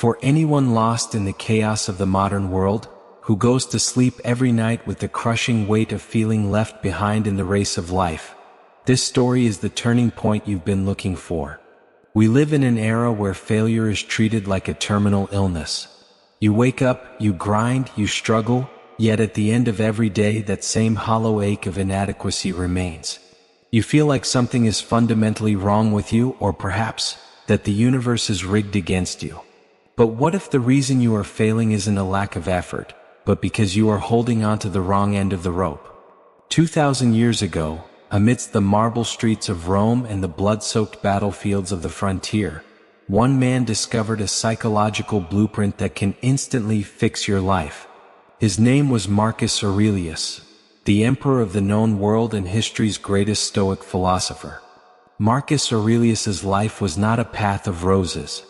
For anyone lost in the chaos of the modern world, who goes to sleep every night with the crushing weight of feeling left behind in the race of life, this story is the turning point you've been looking for. We live in an era where failure is treated like a terminal illness. You wake up, you grind, you struggle, yet at the end of every day that same hollow ache of inadequacy remains. You feel like something is fundamentally wrong with you, or perhaps that the universe is rigged against you. But what if the reason you are failing isn't a lack of effort, but because you are holding on to the wrong end of the rope? 2,000 years ago, amidst the marble streets of Rome and the blood-soaked battlefields of the frontier, one man discovered a psychological blueprint that can instantly fix your life. His name was Marcus Aurelius, the emperor of the known world and history's greatest Stoic philosopher. Marcus Aurelius's life was not a path of roses.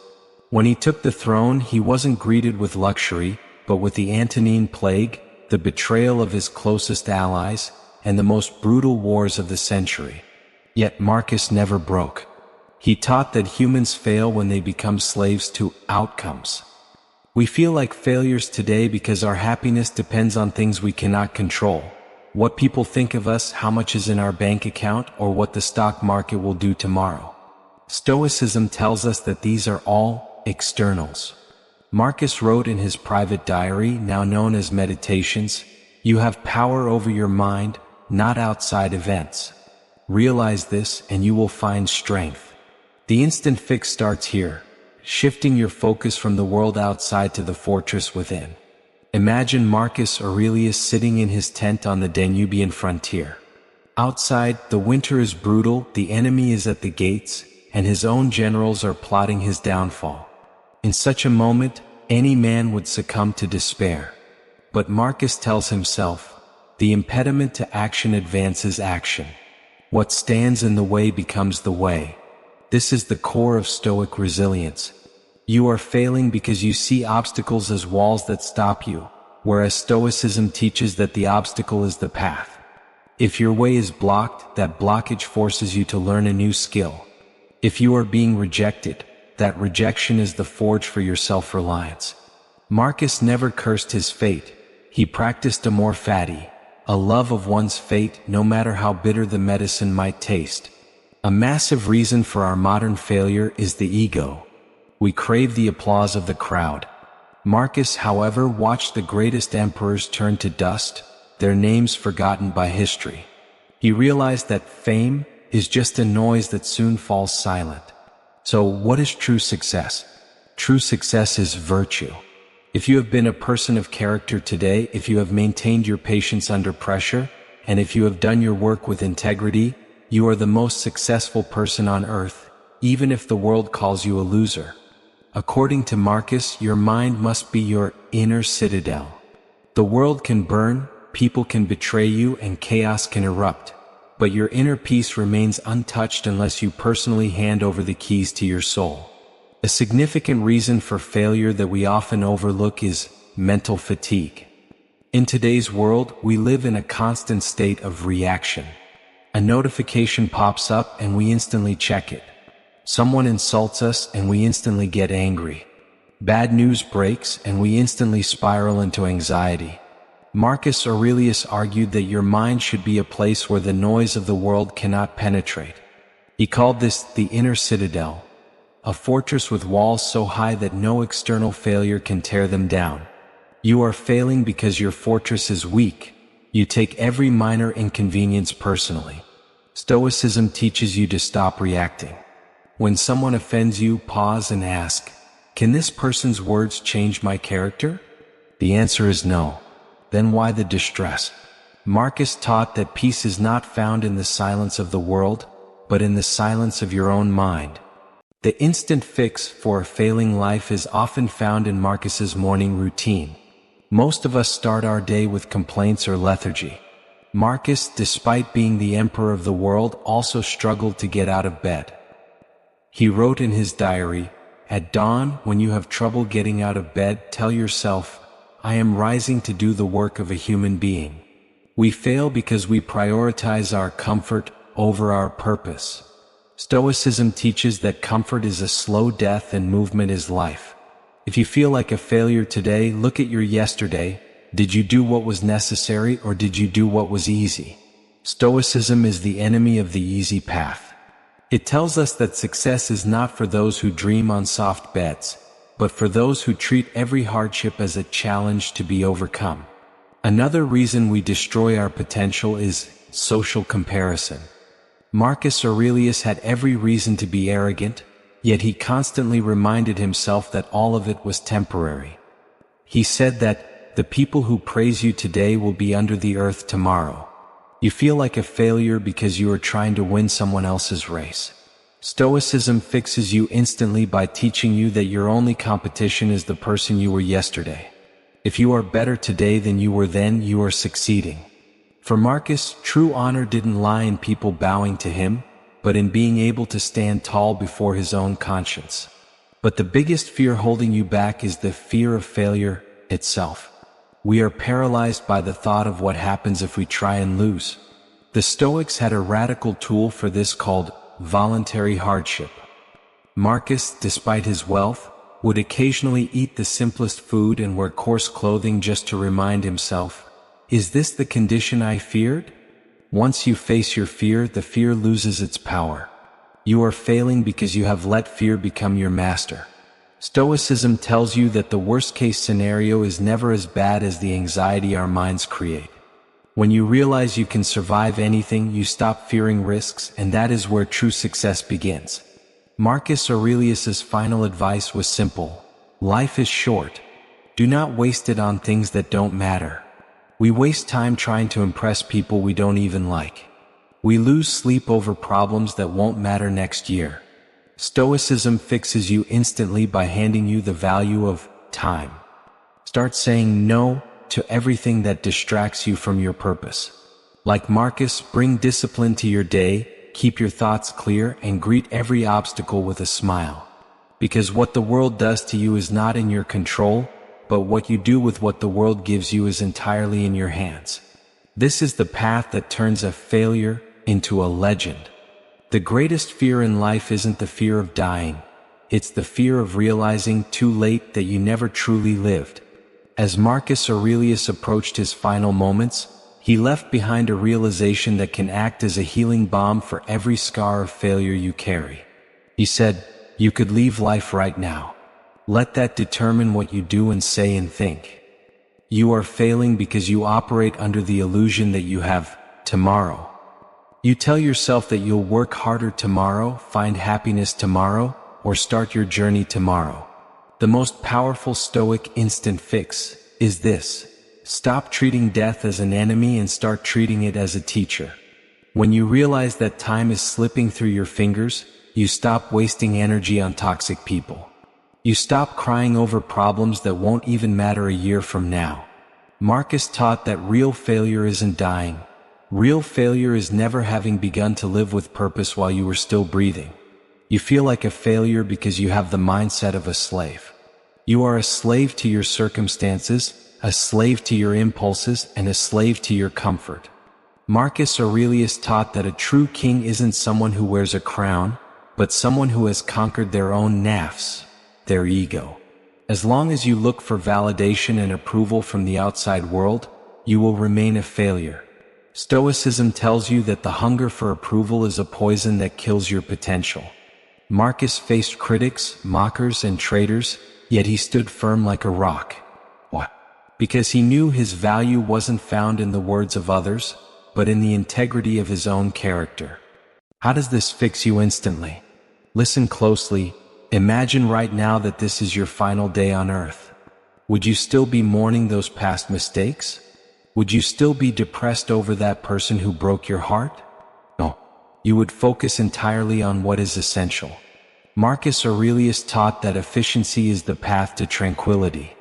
When he took the throne, he wasn't greeted with luxury, but with the Antonine Plague, the betrayal of his closest allies, and the most brutal wars of the century. Yet Marcus never broke. He taught that humans fail when they become slaves to outcomes. We feel like failures today because our happiness depends on things we cannot control. What people think of us, how much is in our bank account, or what the stock market will do tomorrow. Stoicism tells us that these are all externals. Marcus wrote in his private diary, now known as Meditations, "You have power over your mind, not outside events. Realize this and you will find strength." The instant fix starts here, shifting your focus from the world outside to the fortress within. Imagine Marcus Aurelius sitting in his tent on the Danubian frontier. Outside, the winter is brutal, the enemy is at the gates, and his own generals are plotting his downfall. In such a moment, any man would succumb to despair. But Marcus tells himself, the impediment to action advances action. What stands in the way becomes the way. This is the core of Stoic resilience. You are failing because you see obstacles as walls that stop you, whereas Stoicism teaches that the obstacle is the path. If your way is blocked, that blockage forces you to learn a new skill. If you are being rejected, that rejection is the forge for your self-reliance. Marcus never cursed his fate. He practiced Amor Fati, a love of one's fate no matter how bitter the medicine might taste. A massive reason for our modern failure is the ego. We crave the applause of the crowd. Marcus, however, watched the greatest emperors turn to dust, their names forgotten by history. He realized that fame is just a noise that soon falls silent. So what is true success? True success is virtue. If you have been a person of character today, if you have maintained your patience under pressure, and if you have done your work with integrity, you are the most successful person on earth, even if the world calls you a loser. According to Marcus, your mind must be your inner citadel. The world can burn, people can betray you, and chaos can erupt, but your inner peace remains untouched unless you personally hand over the keys to your soul. A significant reason for failure that we often overlook is mental fatigue. In today's world, we live in a constant state of reaction. A notification pops up and we instantly check it. Someone insults us and we instantly get angry. Bad news breaks and we instantly spiral into anxiety. Marcus Aurelius argued that your mind should be a place where the noise of the world cannot penetrate. He called this the inner citadel, a fortress with walls so high that no external failure can tear them down. You are failing because your fortress is weak. You take every minor inconvenience personally. Stoicism teaches you to stop reacting. When someone offends you, pause and ask, can this person's words change my character? The answer is no. Then why the distress? Marcus taught that peace is not found in the silence of the world, but in the silence of your own mind. The instant fix for a failing life is often found in Marcus's morning routine. Most of us start our day with complaints or lethargy. Marcus, despite being the emperor of the world, also struggled to get out of bed. He wrote in his diary, "At dawn, when you have trouble getting out of bed, tell yourself, I am rising to do the work of a human being." We fail because we prioritize our comfort over our purpose. Stoicism teaches that comfort is a slow death and movement is life. If you feel like a failure today, look at your yesterday. Did you do what was necessary, or did you do what was easy? Stoicism is the enemy of the easy path. It tells us that success is not for those who dream on soft beds, but for those who treat every hardship as a challenge to be overcome. Another reason we destroy our potential is social comparison. Marcus Aurelius had every reason to be arrogant, yet he constantly reminded himself that all of it was temporary. He said that the people who praise you today will be under the earth tomorrow. You feel like a failure because you are trying to win someone else's race. Stoicism fixes you instantly by teaching you that your only competition is the person you were yesterday. If you are better today than you were then, you are succeeding. For Marcus, true honor didn't lie in people bowing to him, but in being able to stand tall before his own conscience. But the biggest fear holding you back is the fear of failure itself. We are paralyzed by the thought of what happens if we try and lose. The Stoics had a radical tool for this called voluntary hardship. Marcus, despite his wealth, would occasionally eat the simplest food and wear coarse clothing just to remind himself, "Is this the condition I feared?" Once you face your fear, the fear loses its power. You are failing because you have let fear become your master. Stoicism tells you that the worst-case scenario is never as bad as the anxiety our minds create. When you realize you can survive anything, you stop fearing risks, and that is where true success begins. Marcus Aurelius's final advice was simple. Life is short. Do not waste it on things that don't matter. We waste time trying to impress people we don't even like. We lose sleep over problems that won't matter next year. Stoicism fixes you instantly by handing you the value of time. Start saying no to everything that distracts you from your purpose. Like Marcus, bring discipline to your day, keep your thoughts clear, and greet every obstacle with a smile. Because what the world does to you is not in your control, but what you do with what the world gives you is entirely in your hands. This is the path that turns a failure into a legend. The greatest fear in life isn't the fear of dying. It's the fear of realizing too late that you never truly lived. As Marcus Aurelius approached his final moments, he left behind a realization that can act as a healing balm for every scar of failure you carry. He said, "You could leave life right now. Let that determine what you do and say and think. You are failing because you operate under the illusion that you have tomorrow. You tell yourself that you'll work harder tomorrow, find happiness tomorrow, or start your journey tomorrow. The most powerful Stoic instant fix is this: stop treating death as an enemy and start treating it as a teacher. When you realize that time is slipping through your fingers, you stop wasting energy on toxic people. You stop crying over problems that won't even matter a year from now. Marcus taught that real failure isn't dying. Real failure is never having begun to live with purpose while you were still breathing. You feel like a failure because you have the mindset of a slave. You are a slave to your circumstances, a slave to your impulses, and a slave to your comfort. Marcus Aurelius taught that a true king isn't someone who wears a crown, but someone who has conquered their own nafs, their ego. As long as you look for validation and approval from the outside world, you will remain a failure. Stoicism tells you that the hunger for approval is a poison that kills your potential. Marcus faced critics, mockers, and traitors, yet he stood firm like a rock. Why? Because he knew his value wasn't found in the words of others, but in the integrity of his own character. How does this fix you instantly? Listen closely. Imagine right now that this is your final day on earth. Would you still be mourning those past mistakes? Would you still be depressed over that person who broke your heart? No. You would focus entirely on what is essential. Marcus Aurelius taught that efficiency is the path to tranquility.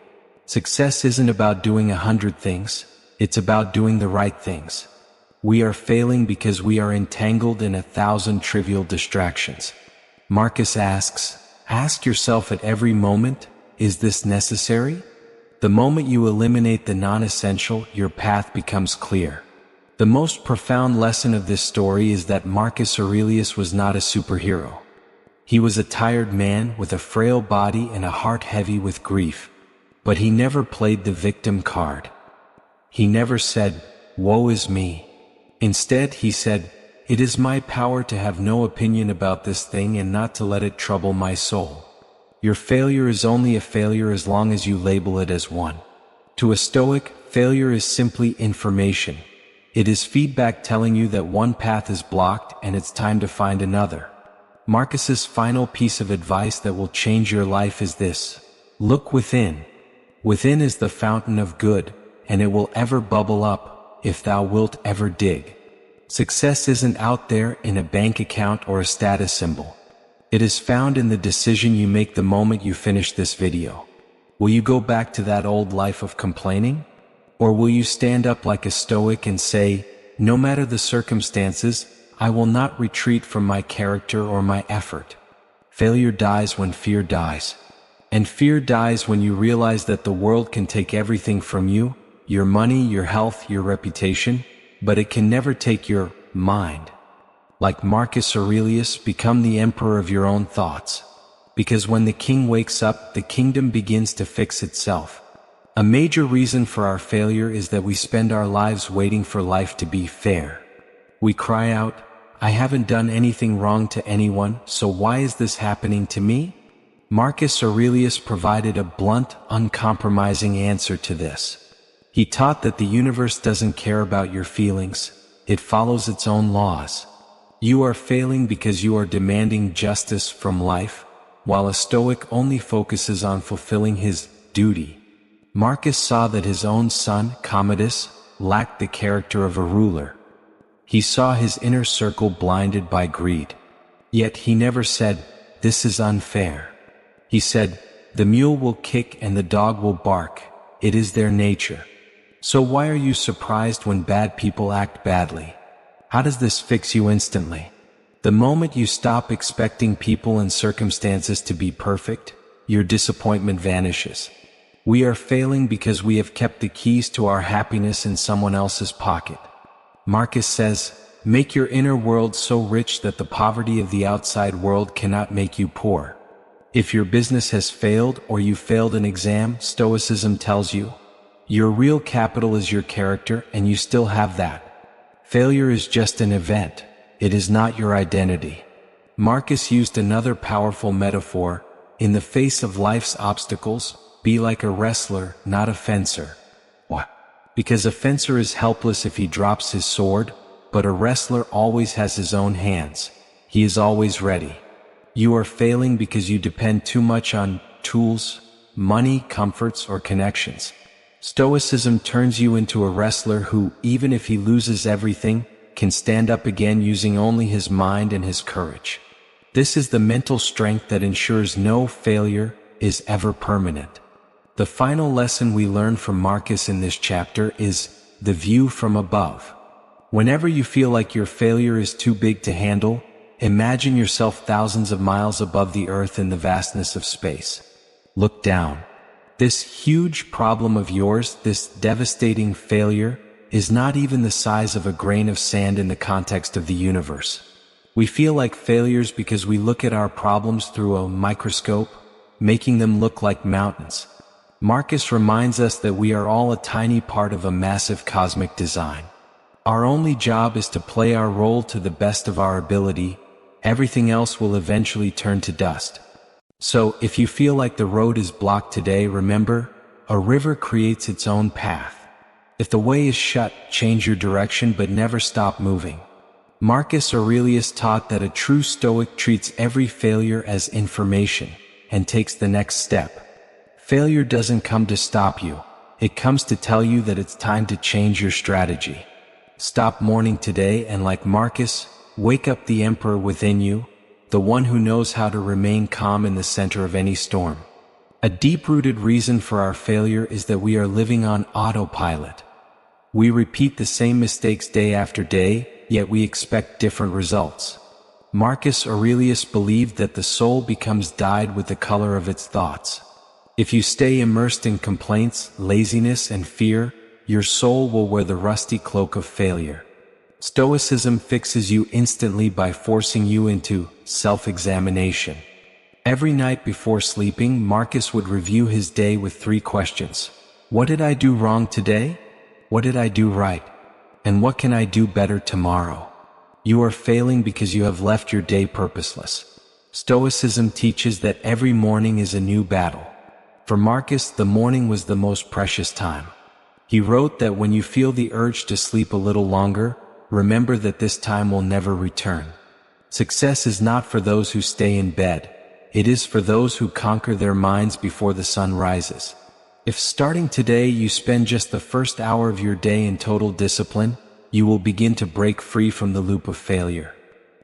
Success isn't about doing 100 things, it's about doing the right things. We are failing because we are entangled in 1,000 trivial distractions. Marcus asks, ask yourself at every moment, is this necessary? The moment you eliminate the non-essential, your path becomes clear. The most profound lesson of this story is that Marcus Aurelius was not a superhero. He was a tired man with a frail body and a heart heavy with grief. But he never played the victim card. He never said, "Woe is me." Instead, he said, "It is my power to have no opinion about this thing and not to let it trouble my soul." Your failure is only a failure as long as you label it as one. To a Stoic, failure is simply information. It is feedback telling you that one path is blocked and it's time to find another. Marcus's final piece of advice that will change your life is this: look within. Within is the fountain of good, and it will ever bubble up, if thou wilt ever dig. Success isn't out there in a bank account or a status symbol. It is found in the decision you make the moment you finish this video. Will you go back to that old life of complaining? Or will you stand up like a Stoic and say, no matter the circumstances, I will not retreat from my character or my effort? Failure dies when fear dies. And fear dies when you realize that the world can take everything from you, your money, your health, your reputation, but it can never take your mind. Like Marcus Aurelius, become the emperor of your own thoughts. Because when the king wakes up, the kingdom begins to fix itself. A major reason for our failure is that we spend our lives waiting for life to be fair. We cry out, "I haven't done anything wrong to anyone, so why is this happening to me?" Marcus Aurelius provided a blunt, uncompromising answer to this. He taught that the universe doesn't care about your feelings, it follows its own laws. You are failing because you are demanding justice from life, while a Stoic only focuses on fulfilling his duty. Marcus saw that his own son, Commodus, lacked the character of a ruler. He saw his inner circle blinded by greed. Yet he never said, "This is unfair." He said, "The mule will kick and the dog will bark. It is their nature." So why are you surprised when bad people act badly? How does this fix you instantly? The moment you stop expecting people and circumstances to be perfect, your disappointment vanishes. We are failing because we have kept the keys to our happiness in someone else's pocket. Marcus says, "Make your inner world so rich that the poverty of the outside world cannot make you poor." If your business has failed or you failed an exam, Stoicism tells you, your real capital is your character and you still have that. Failure is just an event. It is not your identity. Marcus used another powerful metaphor. In the face of life's obstacles, be like a wrestler, not a fencer. Why? Because a fencer is helpless if he drops his sword, but a wrestler always has his own hands. He is always ready. You are failing because you depend too much on tools, money, comforts, or connections. Stoicism turns you into a wrestler who, even if he loses everything, can stand up again using only his mind and his courage. This is the mental strength that ensures no failure is ever permanent. The final lesson we learn from Marcus in this chapter is the view from above. Whenever you feel like your failure is too big to handle, imagine yourself thousands of miles above the earth in the vastness of space. Look down. This huge problem of yours, this devastating failure, is not even the size of a grain of sand in the context of the universe. We feel like failures because we look at our problems through a microscope, making them look like mountains. Marcus reminds us that we are all a tiny part of a massive cosmic design. Our only job is to play our role to the best of our ability. Everything else will eventually turn to dust. So, if you feel like the road is blocked today, remember, a river creates its own path. If the way is shut, change your direction but never stop moving. Marcus Aurelius taught that a true Stoic treats every failure as information and takes the next step. Failure doesn't come to stop you. It comes to tell you that it's time to change your strategy. Stop mourning today and, like Marcus, wake up the emperor within you, the one who knows how to remain calm in the center of any storm. A deep-rooted reason for our failure is that we are living on autopilot. We repeat the same mistakes day after day, yet we expect different results. Marcus Aurelius believed that the soul becomes dyed with the color of its thoughts. If you stay immersed in complaints, laziness, and fear, your soul will wear the rusty cloak of failure. Stoicism fixes you instantly by forcing you into self-examination. Every night before sleeping, Marcus would review his day with 3 questions. What did I do wrong today? What did I do right? And what can I do better tomorrow? You are failing because you have left your day purposeless. Stoicism teaches that every morning is a new battle. For Marcus, the morning was the most precious time. He wrote that when you feel the urge to sleep a little longer, remember that this time will never return. Success is not for those who stay in bed. It is for those who conquer their minds before the sun rises. If starting today you spend just the first hour of your day in total discipline, you will begin to break free from the loop of failure.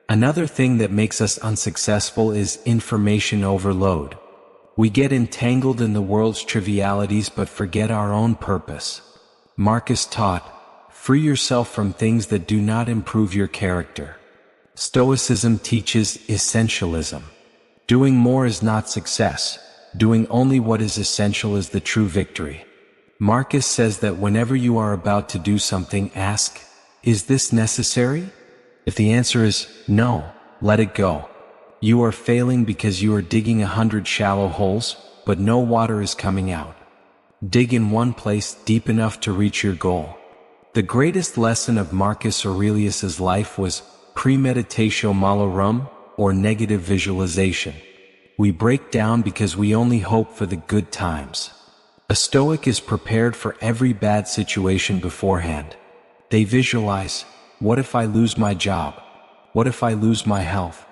Another thing that makes us unsuccessful is information overload. We get entangled in the world's trivialities but forget our own purpose. Marcus taught, free yourself from things that do not improve your character. Stoicism teaches essentialism. Doing more is not success. Doing only what is essential is the true victory. Marcus says that whenever you are about to do something, ask, is this necessary? If the answer is no, let it go. You are failing because you are digging 100 shallow holes, but no water is coming out. Dig in one place deep enough to reach your goal. The greatest lesson of Marcus Aurelius's life was premeditatio malorum, or negative visualization. We break down because we only hope for the good times. A Stoic is prepared for every bad situation beforehand. They visualize, what if I lose my job? What if I lose my health?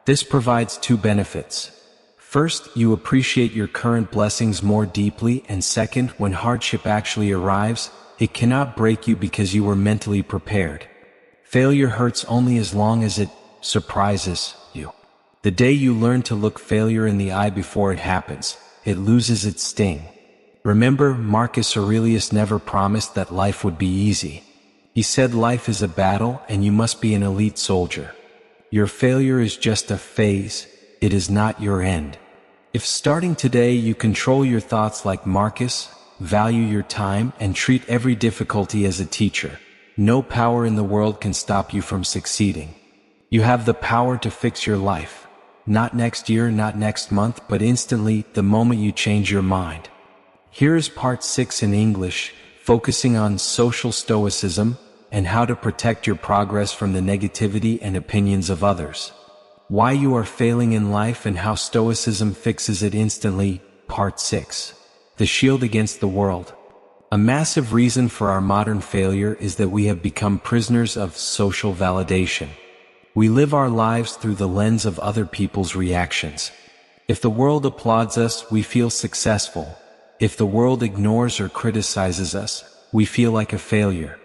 This provides 2 benefits. First, you appreciate your current blessings more deeply, and second, when hardship actually arrives, it cannot break you because you were mentally prepared. Failure hurts only as long as it surprises you. The day you learn to look failure in the eye before it happens, it loses its sting. Remember, Marcus Aurelius never promised that life would be easy. He said life is a battle and you must be an elite soldier. Your failure is just a phase, it is not your end. If starting today you control your thoughts like Marcus, value your time, and treat every difficulty as a teacher, no power in the world can stop you from succeeding. You have the power to fix your life. Not next year, not next month, but instantly, the moment you change your mind. Here is part 6 in English, focusing on social stoicism and how to protect your progress from the negativity and opinions of others. Why you are failing in life and how stoicism fixes it instantly, part 6. The shield against the world. A massive reason for our modern failure is that we have become prisoners of social validation. We live our lives through the lens of other people's reactions. If the world applauds us, we feel successful. If the world ignores or criticizes us, we feel like a failure.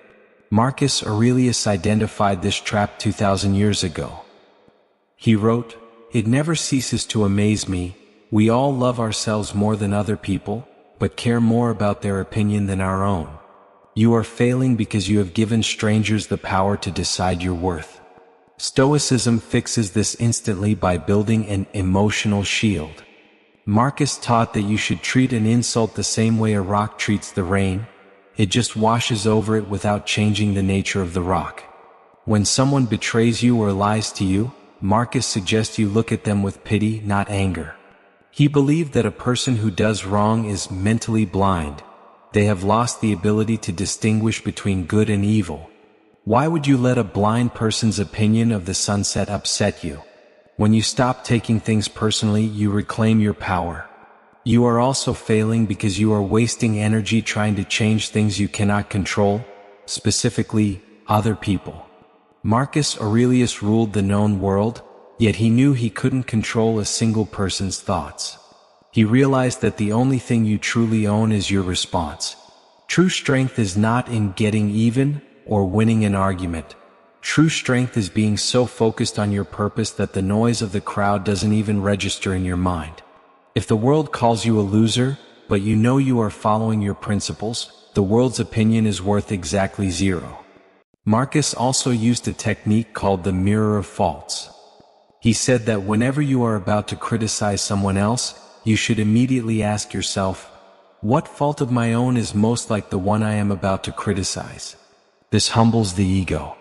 Marcus Aurelius identified this trap 2,000 years ago. He wrote, "It never ceases to amaze me, we all love ourselves more than other people, but care more about their opinion than our own. You are failing because you have given strangers the power to decide your worth." Stoicism fixes this instantly by building an emotional shield. Marcus taught that you should treat an insult the same way a rock treats the rain. It just washes over it without changing the nature of the rock. When someone betrays you or lies to you, Marcus suggests you look at them with pity, not anger. He believed that a person who does wrong is mentally blind. They have lost the ability to distinguish between good and evil. Why would you let a blind person's opinion of the sunset upset you? When you stop taking things personally, you reclaim your power. You are also failing because you are wasting energy trying to change things you cannot control, specifically, other people. Marcus Aurelius ruled the known world, yet he knew he couldn't control a single person's thoughts. He realized that the only thing you truly own is your response. True strength is not in getting even or winning an argument. True strength is being so focused on your purpose that the noise of the crowd doesn't even register in your mind. If the world calls you a loser, but you know you are following your principles, the world's opinion is worth exactly 0. Marcus also used a technique called the mirror of faults. He said that whenever you are about to criticize someone else, you should immediately ask yourself, what fault of my own is most like the one I am about to criticize? This humbles the ego.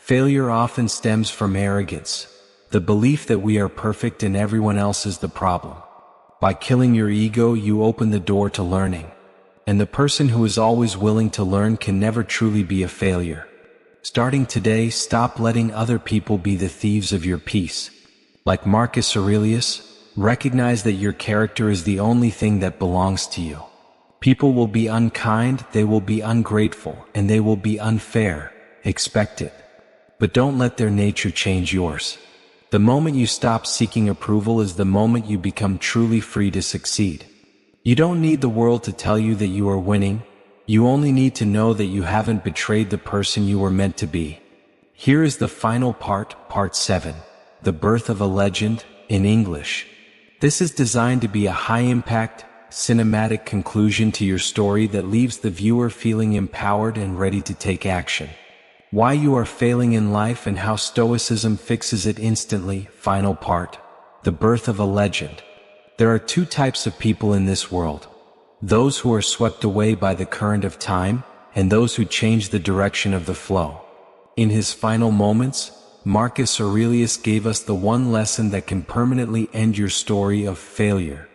Failure often stems from arrogance, the belief that we are perfect and everyone else is the problem. By killing your ego, you open the door to learning. And the person who is always willing to learn can never truly be a failure. Starting today, stop letting other people be the thieves of your peace. Like Marcus Aurelius, recognize that your character is the only thing that belongs to you. People will be unkind, they will be ungrateful, and they will be unfair. Expect it. But don't let their nature change yours. The moment you stop seeking approval is the moment you become truly free to succeed. You don't need the world to tell you that you are winning. You only need to know that you haven't betrayed the person you were meant to be. Here is the final part, Part 7, The Birth of a Legend, in English. This is designed to be a high-impact, cinematic conclusion to your story that leaves the viewer feeling empowered and ready to take action. Why you are failing in life and how Stoicism fixes it instantly. Final part, The Birth of a Legend. There are two types of people in this world. Those who are swept away by the current of time, and those who change the direction of the flow. In his final moments, Marcus Aurelius gave us the one lesson that can permanently end your story of failure.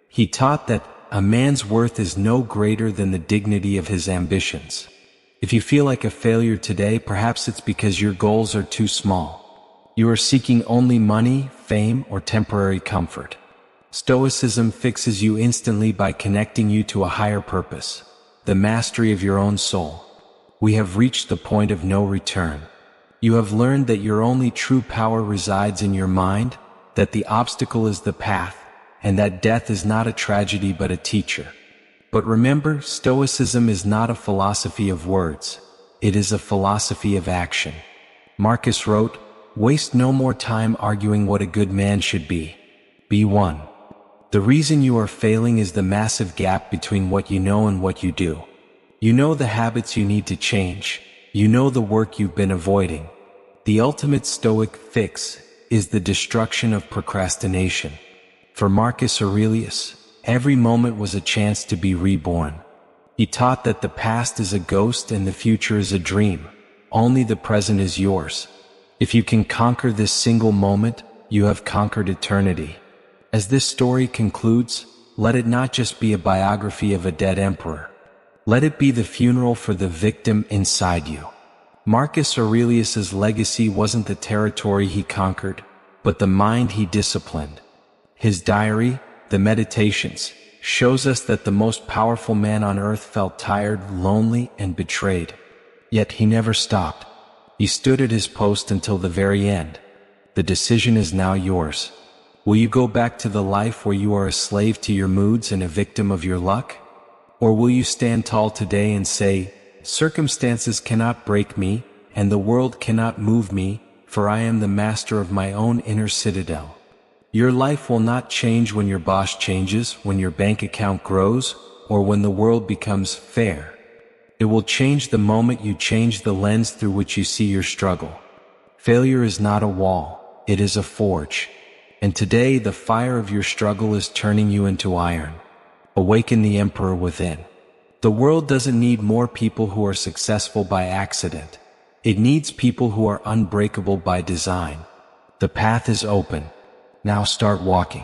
He taught that a man's worth is no greater than the dignity of his ambitions. If you feel like a failure today, perhaps it's because your goals are too small. You are seeking only money, fame, or temporary comfort. Stoicism fixes you instantly by connecting you to a higher purpose, the mastery of your own soul. We have reached the point of no return. You have learned that your only true power resides in your mind, that the obstacle is the path, and that death is not a tragedy but a teacher. But remember, Stoicism is not a philosophy of words. It is a philosophy of action. Marcus wrote, "Waste no more time arguing what a good man should be. Be one." The reason you are failing is the massive gap between what you know and what you do. You know the habits you need to change. You know the work you've been avoiding. The ultimate Stoic fix is the destruction of procrastination. For Marcus Aurelius, every moment was a chance to be reborn. He taught that the past is a ghost and the future is a dream. Only the present is yours. If you can conquer this single moment, you have conquered eternity. As this story concludes, let it not just be a biography of a dead emperor. Let it be the funeral for the victim inside you. Marcus Aurelius's legacy wasn't the territory he conquered, but the mind he disciplined. His diary, the Meditations, shows us that the most powerful man on earth felt tired, lonely, and betrayed. Yet he never stopped. He stood at his post until the very end. The decision is now yours. Will you go back to the life where you are a slave to your moods and a victim of your luck? Or will you stand tall today and say, "Circumstances cannot break me, and the world cannot move me, for I am the master of my own inner citadel"? Your life will not change when your boss changes, when your bank account grows, or when the world becomes fair. It will change the moment you change the lens through which you see your struggle. Failure is not a wall, it is a forge. And today the fire of your struggle is turning you into iron. Awaken the emperor within. The world doesn't need more people who are successful by accident. It needs people who are unbreakable by design. The path is open. Now start walking.